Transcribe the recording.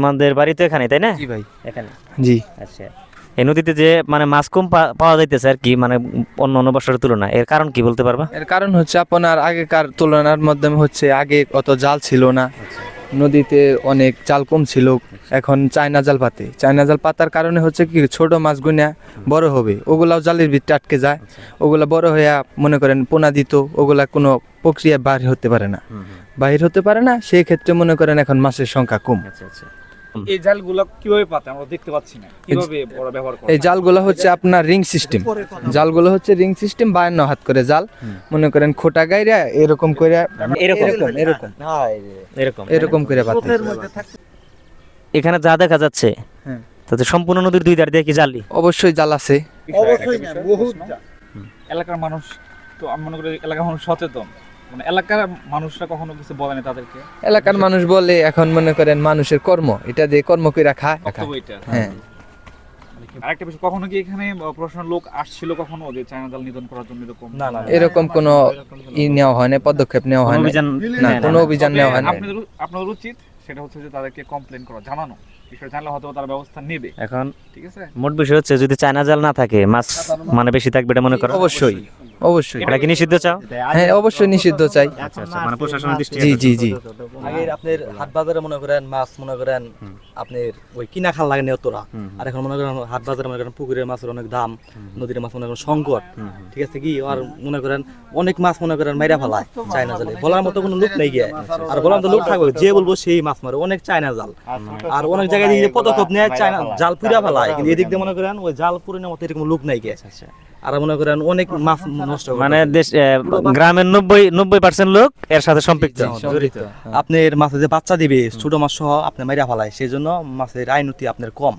তোমাদের বাড়ি তো এখানে, তাই না? জি ভাই। এখানে। জি। আচ্ছা, এই নদীতে যে মানে মাছ কম পাওয়া যাইতেছে আর কি, মানে অন্য অন্য বছরের তুলনায়, এর কারণ কি বলতে পারবা? এর কারণ হচ্ছে আপনার আগেকার তুলনার মাধ্যমে হচ্ছে আগে অত জাল ছিল না, নদীতে অনেক জাল কম ছিল, এখন চায়না জাল পাতে, চায়না জাল পাতার কারণে হচ্ছে কি ছোট মাছগুনা বড় হবে, ওগুলাও জালের ভিতরে আটকে যায়, ওগুলা বড় হইয়া মনে করেন পোনা দিত, ওগুলা কোনো প্রক্রিয়া বাহির হতে পারে না, বাহির হতে পারে না, সেই ক্ষেত্রে মনে করেন এখন মাছের সংখ্যা কম। আচ্ছা আচ্ছা। এই জালগুলো কিভাবে পাতে আমরা দেখতে পাচ্ছি না, কিভাবে ওরা ব্যবহার করে? এই জালগুলো হচ্ছে আপনার রিং সিস্টেম, জালগুলো হচ্ছে রিং সিস্টেম, 52 হাত করে জাল, মনে করেন খোটা গাইরা এরকম করে এরকম এরকম এরকম এরকম করে পাতে। এখানে যা দেখা যাচ্ছে হ্যাঁ। তাতে সম্পূর্ণ নদীর দুই ধার দিয়ে কি জালি? অবশ্যই জাল আছে। অবশ্যই না, বহুত এলাকার মানুষ তো আমি মনে করি এলাকার মানুষ সচেতন, মানে এলাকার মানুষরা কখনো কিছু বলে না তাদেরকে। এলাকার মানুষ বলে এখন মনে করেন মানুষের কর্ম, এটা দিয়ে কর্ম করে খায়। বক্তব্য এটা। হ্যাঁ। আরেকটা বিষয়, কখনো কি এখানে প্রশাসনের লোক আসছিল কখনো যে চায়না জাল নিধন করার জন্য এরকম? না না, এরকম কোনো নেওয়া হয় না, পদক্ষেপ নেওয়া হয় না, অভিযান না নেয় না। কোনো অভিযান নেওয়া হয় না। আপনাদের উচিত সেটা হচ্ছে যে তাদেরকে কমপ্লেন করা, জানানো, বিষয়টা জানলে হয়তো তারা ব্যবস্থা নেবে। এখন ঠিক আছে, মোট বিষয় হচ্ছে যদি চায়না জাল না থাকে মাছ মানে বেশি থাকবে এটা মনে করো? অবশ্যই অবশ্যই, এটা কি নিষিদ্ধ চাও? হ্যাঁ অবশ্যই নিষিদ্ধ চাই। আচ্ছা আচ্ছা, মানে প্রশাসনের দৃষ্টি। জি জি জি। আগে আপনার হাট বাজারে মনে করেন মাছ মনে করেন আপনার ওই কিনা খাল লাগে নেওতরা, আর এখন মনে করেন হাট বাজারে মনে করেন পুকুরের মাছের অনেক দাম, নদীর মাছ মনে করেন সংকট, ঠিক আছে কি, আর মনে করেন অনেক মাছ মনে করেন মাইরা ফেলায় চায়না জালে, বলার মতো কোনো লোক নেই গিয়ে, আর বলার মতো লোক থাকবে যে বলবো সেই মাছ মারে, অনেক চায়না জাল, আর অনেক জায়গায় দিয়ে পদক্ষেপ নেয় চায়না জাল পুরা ফেলায়, কিন্তু এদিক দিয়ে মনে করেন ওই জাল পুরে নেওয়ার মতো এরকম লোক নাই গিয়ে, আর মনে করেন অনেক মাছ নষ্ট করে। মানে দেশ গ্রামের 90% লোক এর সাথে সম্পৃক্ত। আপনার মাছে যে বাচ্চা দিবে ছোট মাছ সহ আপনি মাইরা ফেলায়, সেই জন্য মাছের আইনতি আপনার কম।